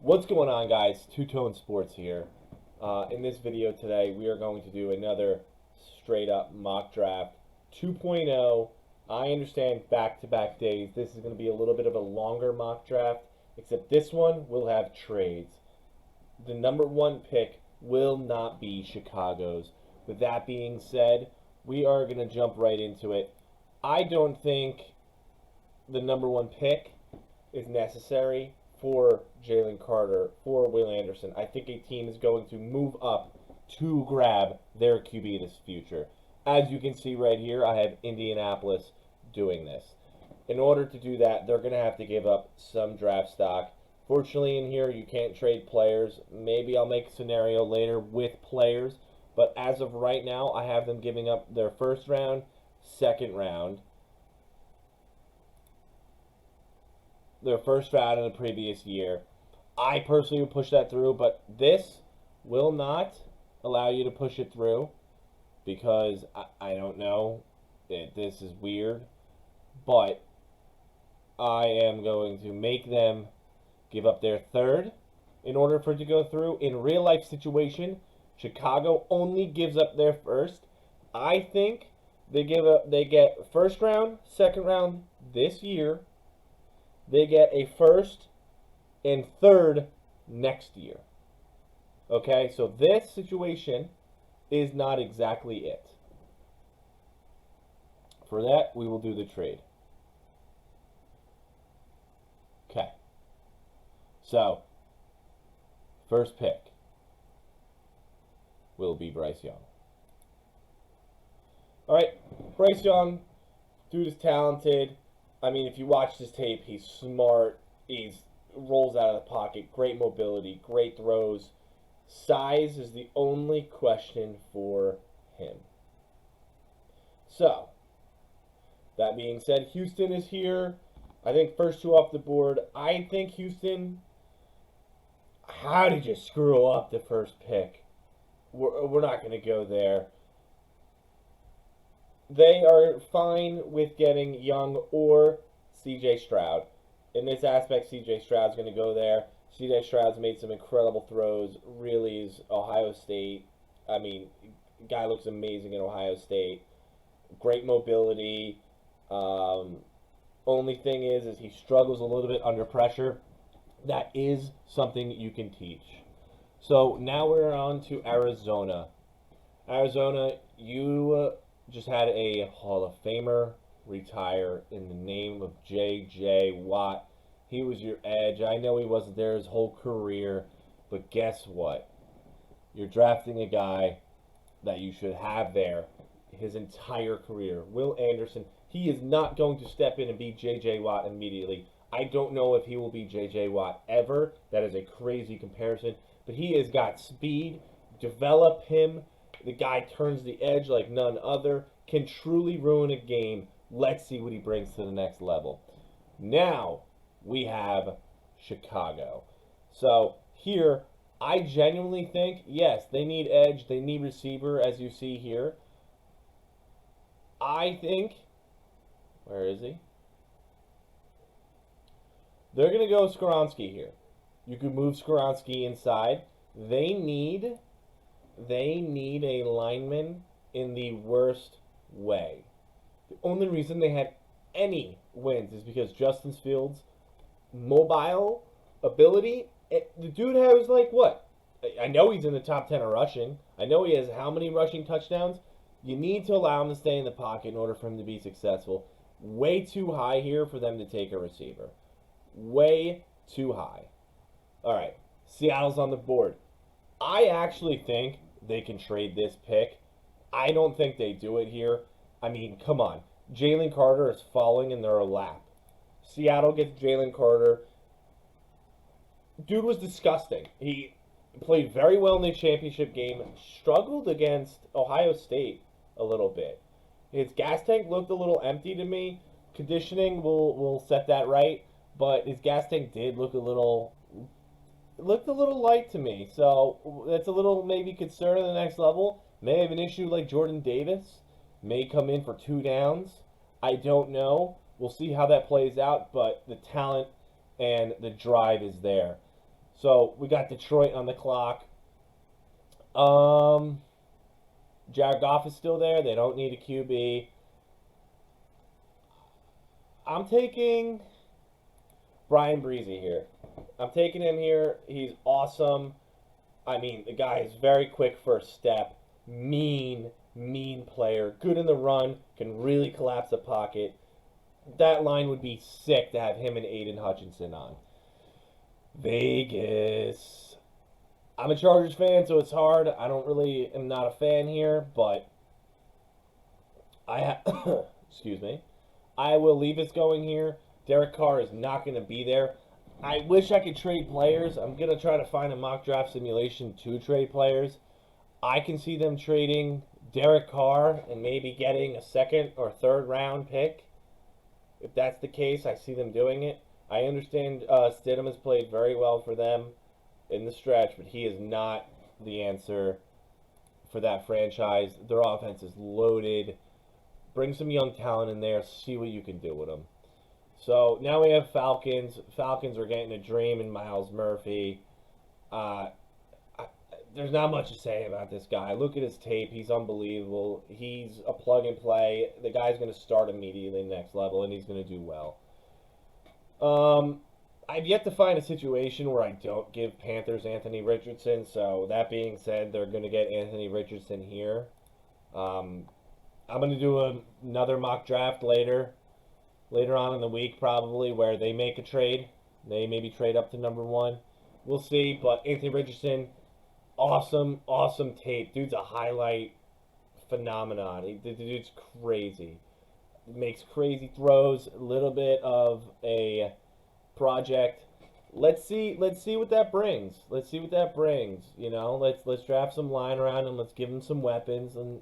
What's going on, guys? Two Tone Sports here. In this video today, we are going to do another straight up mock draft 2.0. I understand back-to-back days. This is going to be a little bit of a longer mock draft, except this one will have trades. The number one pick will not be Chicago's. With that being said, we are going to jump right into it. I don't think the number one pick is necessary for Jalen Carter, for Will Anderson. I think a team is going to move up to grab their QB this future. As you can see right here, I have Indianapolis doing this. In order to do that, they're going to have to give up some draft stock. Fortunately, in here, you can't trade players. Maybe I'll make a scenario later with players. But as of right now, I have them giving up their first round, second round, their first round in the previous year. I personally would push that through, but this will not allow you to push it through because I don't know. This is weird, but I am going to make them give up their third in order for it to go through. In real life situation, Chicago only gives up their first. I think they get first round, second round this year. They get a first and third next year. Okay, so this situation is not exactly it. For that, we will do the trade. Okay. So, first pick will be Bryce Young. All right, Bryce Young, dude is talented. I mean, if you watch this tape, he's smart. He rolls out of the pocket. Great mobility. Great throws. Size is the only question for him. So, that being said, Houston is here. I think first two off the board. I think Houston, how did you screw up the first pick? We're not going to go there. They are fine with getting Young or C.J. Stroud. In this aspect, C.J. Stroud's going to go there. C.J. Stroud's made some incredible throws. Really is Ohio State. I mean, guy looks amazing in Ohio State. Great mobility. Only thing is he struggles a little bit under pressure. That is something you can teach. So now we're on to Arizona. Arizona, you just had a Hall of Famer retire in the name of J.J. Watt. He was your edge. I know he wasn't there his whole career, but guess what? You're drafting a guy that you should have there his entire career. Will Anderson, he is not going to step in and be J.J. Watt immediately. I don't know if he will be J.J. Watt ever. That is a crazy comparison. But he has got speed. Develop him. The guy turns the edge like none other, can truly ruin a game. Let's see what he brings to the next level. Now we have Chicago. So here, I genuinely think, yes, they need edge, they need receiver, as you see here. I think, where is he? They're going to go Skoronski here. You could move Skoronski inside. They need a lineman in the worst way. The only reason they had any wins is because Justin Fields' mobile ability. The dude has like what? I know he's in the top 10 of rushing. I know he has how many rushing touchdowns? You need to allow him to stay in the pocket in order for him to be successful. Way too high here for them to take a receiver. Way too high. All right, Seattle's on the board. I actually think they can trade this pick. I don't think they do it here. I mean, come on. Jalen Carter is falling in their lap. Seattle gets Jalen Carter. Dude was disgusting. He played very well in the championship game. Struggled against Ohio State a little bit. His gas tank looked a little empty to me. Conditioning will set that right. But his gas tank did look a little light to me. So that's a little maybe concern in the next level. May have an issue like Jordan Davis. May come in for 2 downs. I don't know. We'll see how that plays out, but the talent and the drive is there. So we got Detroit on the clock. Um, Jared Goff is still there. They don't need a QB. I'm taking Brian Breezy here. I'm taking him here. He's awesome. I mean, the guy is very quick first step. Mean player. Good in the run. Can really collapse the pocket. That line would be sick to have him and Aiden Hutchinson on. Vegas. I'm a Chargers fan, so it's hard. I don't really am not a fan here, but excuse me. I will leave this going here. Derek Carr is not going to be there. I wish I could trade players. I'm going to try to find a mock draft simulation to trade players. I can see them trading Derek Carr and maybe getting a second or third round pick. If that's the case, I see them doing it. I understand Stidham has played very well for them in the stretch, but he is not the answer for that franchise. Their offense is loaded. Bring some young talent in there. See what you can do with them. So now we have Falcons. Falcons are getting a dream in Miles Murphy. There's not much to say about this guy. Look at his tape. He's unbelievable. He's a plug and play. The guy's going to start immediately next level, and he's going to do well. I've yet to find a situation where I don't give Panthers Anthony Richardson. So that being said, they're going to get Anthony Richardson here. I'm going to do another mock draft later on in the week probably where they make a trade. They maybe trade up to number 1. We'll see. But Anthony Richardson, awesome tape. Dude's a highlight phenomenon. The dude's crazy. Makes crazy throws. A little bit of a project. Let's see what that brings. You know, let's draft some line around him. Let's give him some weapons and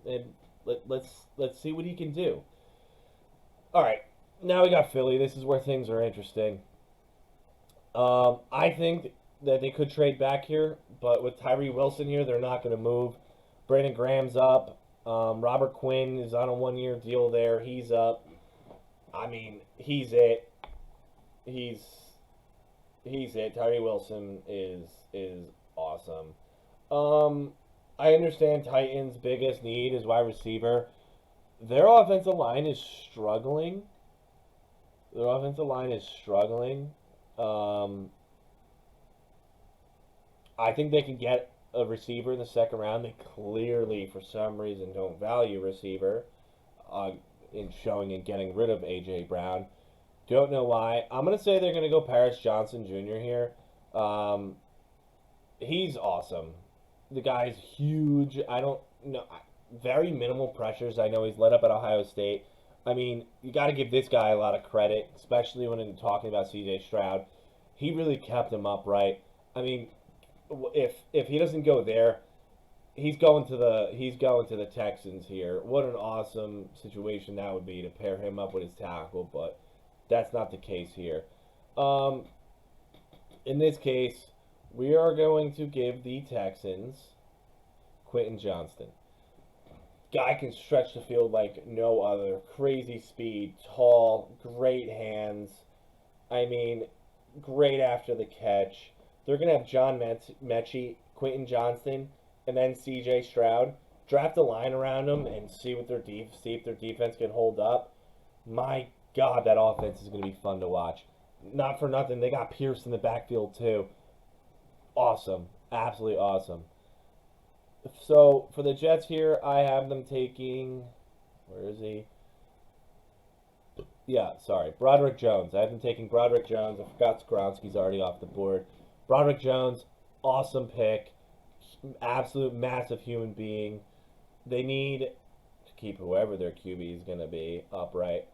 let's see what he can do. All right, now we got Philly. This is where things are interesting. I think that they could trade back here, but with Tyree Wilson here, they're not going to move. Brandon Graham's up. Robert Quinn is on a 1-year deal there. He's up. I mean, he's it. He's it. Tyree Wilson is awesome. I understand Titans' biggest need is wide receiver. Their offensive line is struggling. I think they can get a receiver in the second round. They clearly, for some reason, don't value receiver in showing and getting rid of A.J. Brown. Don't know why. I'm going to say they're going to go Paris Johnson Jr. here. He's awesome. The guy's huge. I don't know. Very minimal pressures. I know he's let up at Ohio State. I mean, you got to give this guy a lot of credit, especially when I'm talking about C.J. Stroud. He really kept him upright. I mean, if he doesn't go there, he's going to the Texans here. What an awesome situation that would be to pair him up with his tackle, but that's not the case here. In this case, we are going to give the Texans Quentin Johnston. Guy can stretch the field like no other. Crazy speed, tall, great hands. I mean, great after the catch. They're going to have John Mechie, Quentin Johnston, and then C.J. Stroud. Draft a line around them and see if their defense can hold up. My God, that offense is going to be fun to watch. Not for nothing, they got Pierce in the backfield too. Awesome. Absolutely awesome. So, for the Jets here, I have them taking... Where is he? Yeah, sorry. Broderick Jones. I have them taking Broderick Jones. I forgot Skoronski's already off the board. Broderick Jones, awesome pick. Absolute massive human being. They need to keep whoever their QB is going to be upright.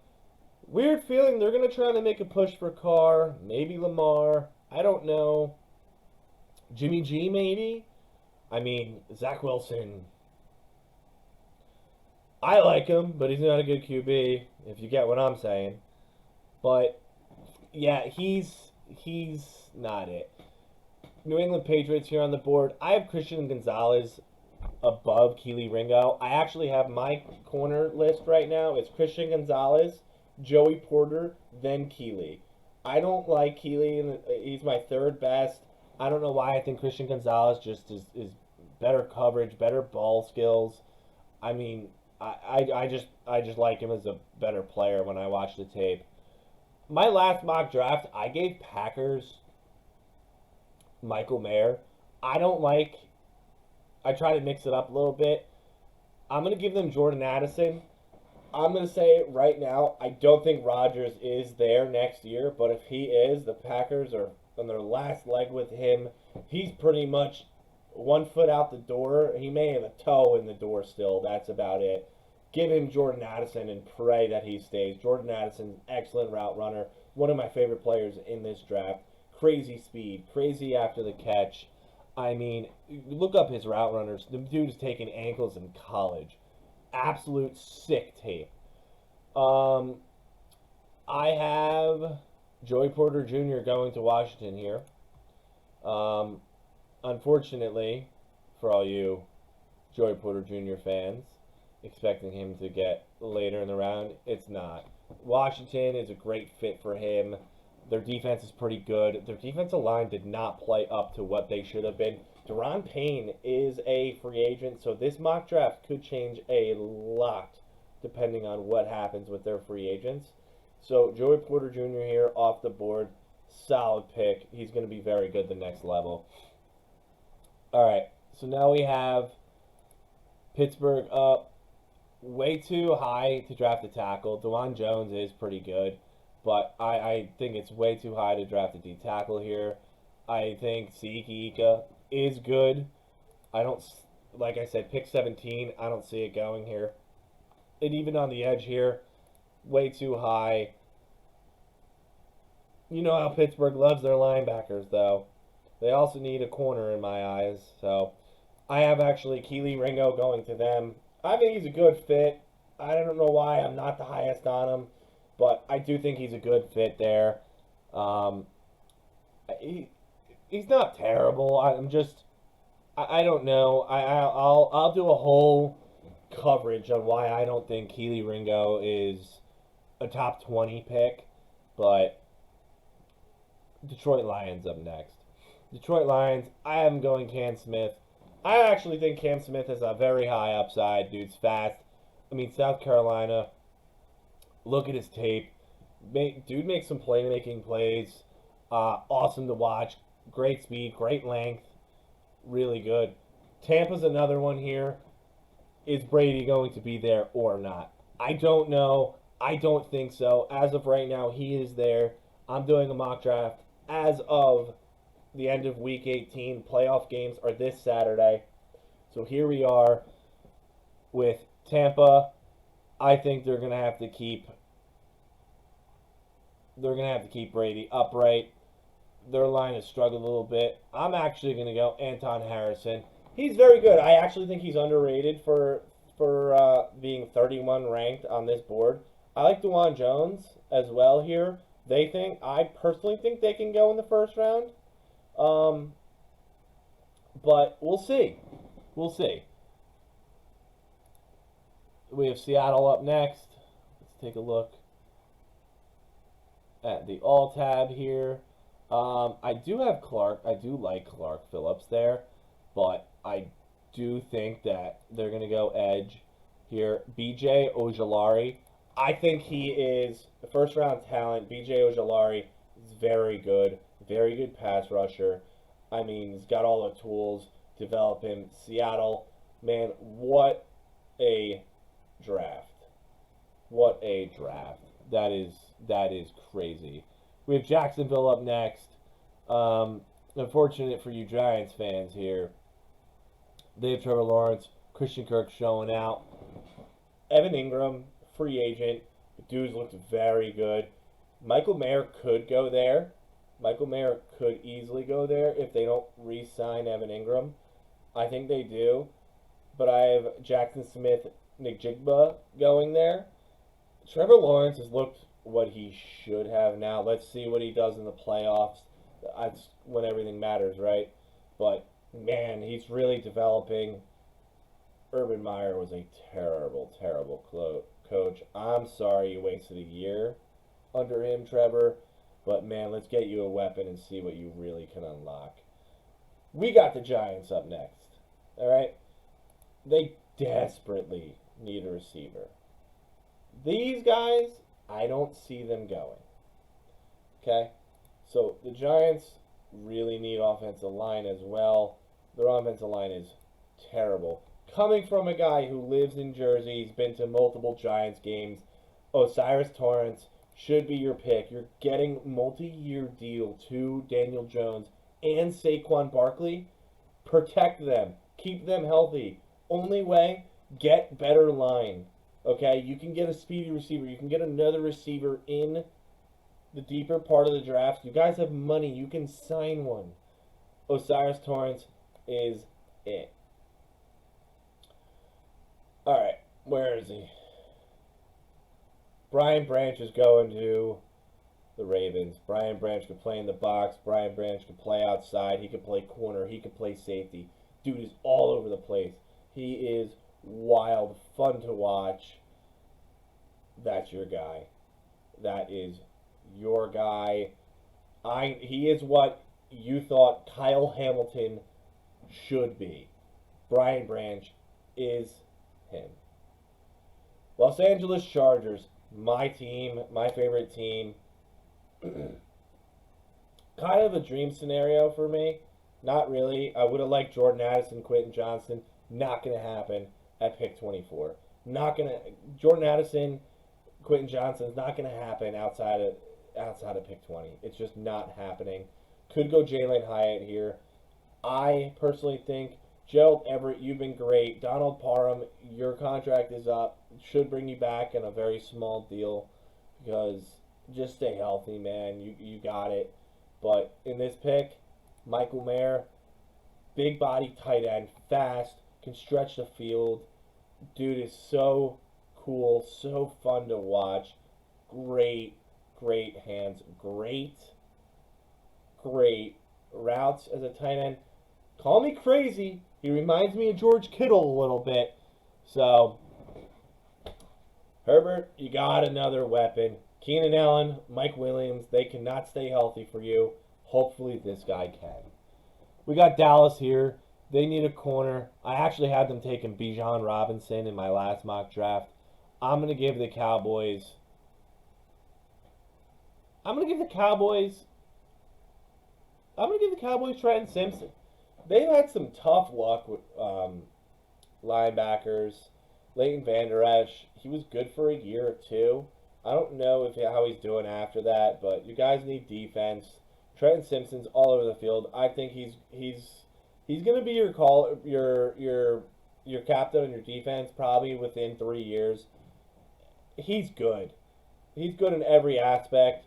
Weird feeling they're going to try to make a push for Carr. Maybe Lamar. I don't know. Jimmy G, maybe? I mean, Zach Wilson. I like him, but he's not a good QB, if you get what I'm saying. But, yeah, he's not it. New England Patriots here on the board. I have Christian Gonzalez above Kelee Ringo. I actually have my corner list right now. It's Christian Gonzalez, Joey Porter, then Kelee. I don't like Kelee. He's my third best. I don't know why. I think Christian Gonzalez just is better coverage, better ball skills. I mean, I just like him as a better player when I watch the tape. My last mock draft, I gave Packers Michael Mayer. I don't like. I try to mix it up a little bit. I'm gonna give them Jordan Addison. I'm gonna say right now, I don't think Rodgers is there next year, but if he is, the Packers are on their last leg with him. He's pretty much 1 foot out the door. He may have a toe in the door still. That's about it. Give him Jordan Addison and pray that he stays. Jordan Addison's excellent route runner, one of my favorite players in this draft. Crazy speed, crazy after the catch. I mean, look up his route runners. The dude is taking ankles in college. Absolute sick tape. Um, I have Joey Porter Jr. going to Washington here. Um, Unfortunately, for all you Joey Porter Jr. fans, expecting him to get later in the round, it's not. Washington is a great fit for him. Their defense is pretty good. Their defensive line did not play up to what they should have been. Deron Payne is a free agent, so this mock draft could change a lot depending on what happens with their free agents. So Joey Porter Jr. here off the board, solid pick. He's going to be very good the next level. All right, so now we have Pittsburgh up way too high to draft a tackle. DeJuan Jones is pretty good, but I think it's way too high to draft a D tackle here. I think Siiki Ika is good. I don't, like I said, pick 17. I don't see it going here. And even on the edge here, way too high. You know how Pittsburgh loves their linebackers, though. They also need a corner in my eyes. So I have actually Kelee Ringo going to them. I think he's a good fit. I don't know why I'm not the highest on him, but I do think he's a good fit there. Um, he's not terrible. I don't know. I'll do a whole coverage on why I don't think Kelee Ringo is a top 20 pick, but Detroit Lions up next. Detroit Lions, I am going Cam Smith. I actually think Cam Smith has a very high upside. Dude's fast. I mean, South Carolina, look at his tape. Dude makes some playmaking plays. Awesome to watch. Great speed, great length. Really good. Tampa's another one here. Is Brady going to be there or not? I don't know. I don't think so. As of right now, he is there. I'm doing a mock draft as of the end of week 18. Playoff games are this Saturday. So here we are with Tampa. I think they're going to have to keep Brady upright. Their line has struggled a little bit. I'm actually going to go Anton Harrison. He's very good. I actually think he's underrated for being 31 ranked on this board. I like DeJuan Jones as well here. I personally think they can go in the first round. But we'll see. We'll see. We have Seattle up next. Let's take a look at the all tab here. I do have Clark. I do like Clark Phillips there, but I do think that they're going to go edge here. BJ Ojulari. I think he is the first round talent. BJ Ojulari is very good pass rusher. I mean, he's got all the tools. Develop him. Seattle, man, what a draft. What a draft. That is crazy. We have Jacksonville up next. Unfortunate for you Giants fans here. They have Trevor Lawrence, Christian Kirk showing out. Evan Ingram, free agent. The dudes looked very good. Michael Mayer could go there. Michael Mayer could easily go there if they don't re-sign Evan Ingram. I think they do. But I have Jackson Smith, Nick Jigba going there. Trevor Lawrence has looked what he should have now. Let's see what he does in the playoffs. That's when everything matters, right? But, man, he's really developing. Urban Meyer was a terrible, terrible coach. I'm sorry you wasted a year under him, Trevor. But, man, let's get you a weapon and see what you really can unlock. We got the Giants up next. All right? They desperately need a receiver. These guys, I don't see them going. Okay? So the Giants really need offensive line as well. Their offensive line is terrible. Coming from a guy who lives in Jersey, he's been to multiple Giants games, O'Cyrus Torrence should be your pick. You're getting multi-year deal to Daniel Jones and Saquon Barkley. Protect them. Keep them healthy. Only way, get better line. Okay? You can get a speedy receiver. You can get another receiver in the deeper part of the draft. You guys have money. You can sign one. O'Cyrus Torrence is it. Alright, where is he? Brian Branch is going to the Ravens. Brian Branch could play in the box. Brian Branch could play outside. He could play corner. He could play safety. Dude is all over the place. He is wild, fun to watch. That's your guy. That is your guy. He is what you thought Kyle Hamilton should be. Brian Branch is him. Los Angeles Chargers, my team, my favorite team. Kind of a dream scenario for me. Not really. I would have liked Jordan Addison, Quentin Johnson. Not going to happen at pick 24. Jordan Addison, Quentin Johnson is not going to happen outside of pick 20. It's just not happening. Could go Jalen Hyatt here. I personally think Gerald Everett, you've been great. Donald Parham, your contract is up. Should bring you back in a very small deal because just stay healthy, man. You got it. But in this pick, Michael Mayer, big body tight end, fast, can stretch the field. Dude is so cool, so fun to watch. Great hands. Great routes as a tight end. Call me crazy. He reminds me of George Kittle a little bit. So, Herbert, you got another weapon. Keenan Allen, Mike Williams, they cannot stay healthy for you. Hopefully this guy can. We got Dallas here. They need a corner. I actually had them taking Bijan Robinson in my last mock draft. I'm going to give the Cowboys Trenton Simpson. They've had some tough luck with linebackers. Leighton Vander Esch, he was good for a year or two. I don't know how he's doing after that, but you guys need defense. Trenton Simpson's all over the field. I think he's going to be your captain on your defense probably within 3 years. He's good. He's good in every aspect.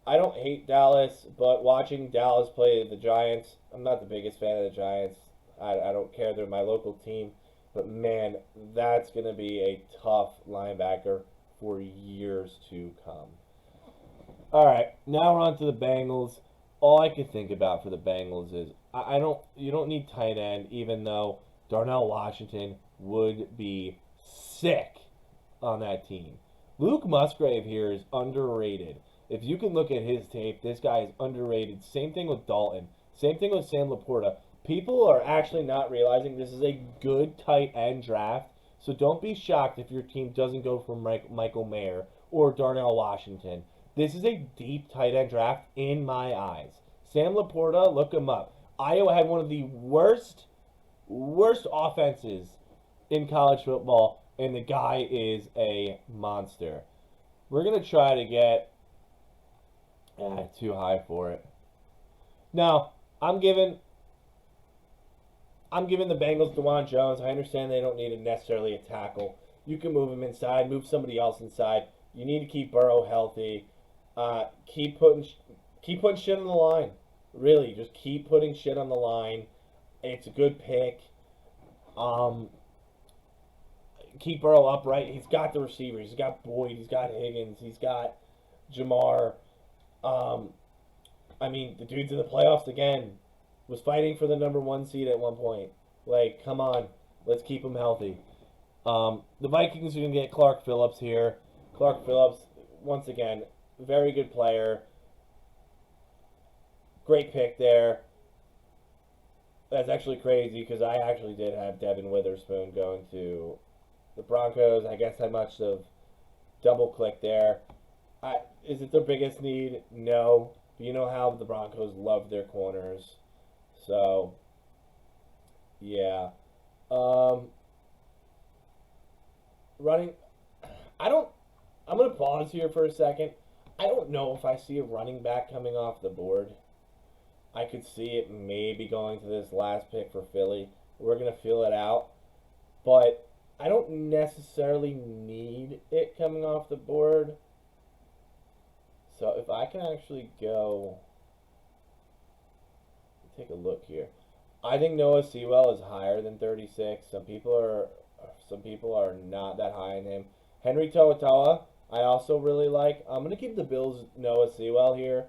I don't hate Dallas, but watching Dallas play the Giants, I'm not the biggest fan of the Giants. I don't care. They're my local team. But, man, that's going to be a tough linebacker for years to come. All right, now we're on to the Bengals. All I can think about for the Bengals is you don't need tight end, even though Darnell Washington would be sick on that team. Luke Musgrave here is underrated. If you can look at his tape, this guy is underrated. Same thing with Dalton. Same thing with Sam Laporta. People are actually not realizing this is a good tight end draft. So don't be shocked if your team doesn't go from Michael Mayer or Darnell Washington. This is a deep tight end draft in my eyes. Sam Laporta, look him up. Iowa had one of the worst offenses in college football, and the guy is a monster. We're going to try to get too high for it. Now, I'm giving the Bengals DeJuan Jones. I understand they don't need necessarily a tackle. You can move him inside, move somebody else inside. You need to keep Burrow healthy. Keep putting shit on the line. Really, just keep putting shit on the line. It's a good pick. Keep Burrow upright. He's got the receivers. He's got Boyd. He's got Higgins. He's got Jamar. The dude's in the playoffs again. Was fighting for the number 1 seed at one point. Like, come on. Let's keep him healthy. The Vikings are going to get Clark Phillips here. Clark Phillips, once again, very good player. Great pick there. That's actually crazy because I actually did have Devin Witherspoon going to the Broncos. I guess I must have double clicked there. Is it their biggest need? No. But you know how the Broncos love their corners. So, yeah. Um, running. I don't. I'm going to pause here for a second. I don't know if I see a running back coming off the board. I could see it maybe going to this last pick for Philly. We're going to feel it out. But I don't necessarily need it coming off the board. So if I can actually go, take a look here. I think Noah Sewell is higher than 36. Some people are not that high on him. Henry To'oTo'o, I also really like. I'm gonna keep the Bills Noah Sewell here.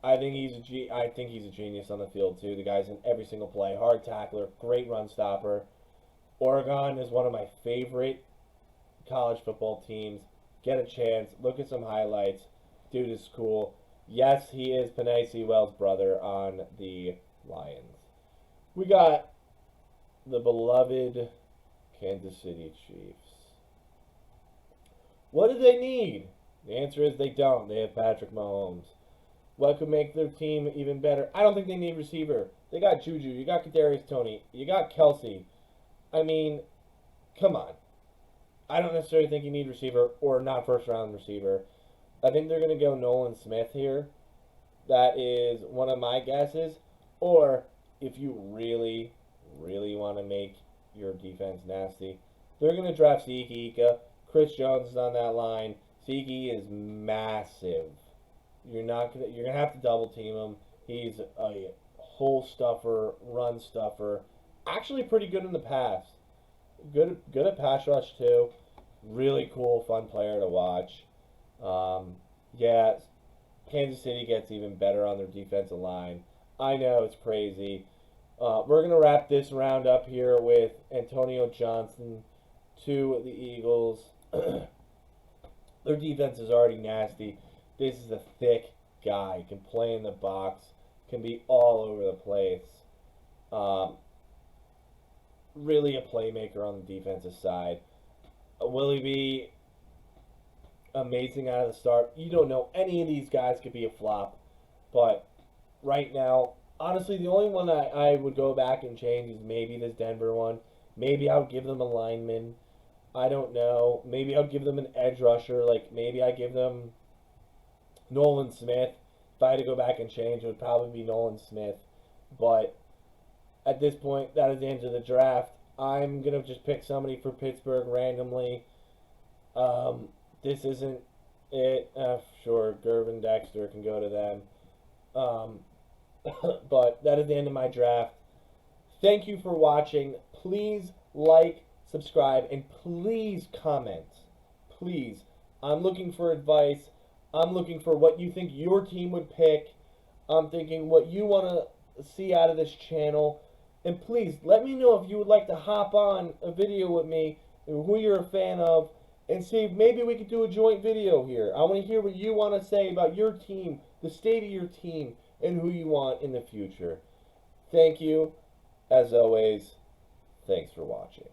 I think he's a genius on the field too. The guy's in every single play. Hard tackler, great run stopper. Oregon is one of my favorite college football teams. Get a chance, look at some highlights. Dude is cool. Yes, he is Penei Sewell's brother on the Lions. We got the beloved Kansas City Chiefs. What do they need? The answer is they don't. They have Patrick Mahomes. What could make their team even better? I don't think they need receiver. They got Juju. You got Kadarius Toney. You got Kelsey. I mean, come on. I don't necessarily think you need receiver or not first round receiver. I think they're going to go Nolan Smith here. That is one of my guesses. Or if you really, really want to make your defense nasty, they're going to draft Zeke Ika. Chris Jones is on that line. Zeke is massive. You're gonna have to double team him. He's a hole stuffer, run stuffer. Actually pretty good in the pass. Good at pass rush too. Really cool, fun player to watch. Yeah, Kansas City gets even better on their defensive line. I know it's crazy. We're gonna wrap this round up here with Antonio Johnson to the Eagles. Their defense is already nasty. This is a thick guy. Can play in the box. Can be all over the place. Really a playmaker on the defensive side. Will he be amazing out of the start? You don't know. Any of these guys could be a flop. But right now, honestly, the only one I would go back and change is maybe this Denver one. Maybe I would give them a lineman. I don't know. Maybe I would give them an edge rusher. Like, maybe I give them Nolan Smith. If I had to go back and change, it would probably be Nolan Smith. But at this point, that is the end of the draft. I'm going to just pick somebody for Pittsburgh randomly. This isn't it. Sure, Gervin Dexter can go to them. But that is the end of my draft. Thank you for watching. Please like, subscribe, and please comment. Please. I'm looking for advice. I'm looking for what you think your team would pick. I'm thinking what you want to see out of this channel. And please, let me know if you would like to hop on a video with me, who you're a fan of, and see if maybe we could do a joint video here. I want to hear what you want to say about your team, the state of your team, and who you want in the future. Thank you. As always, thanks for watching.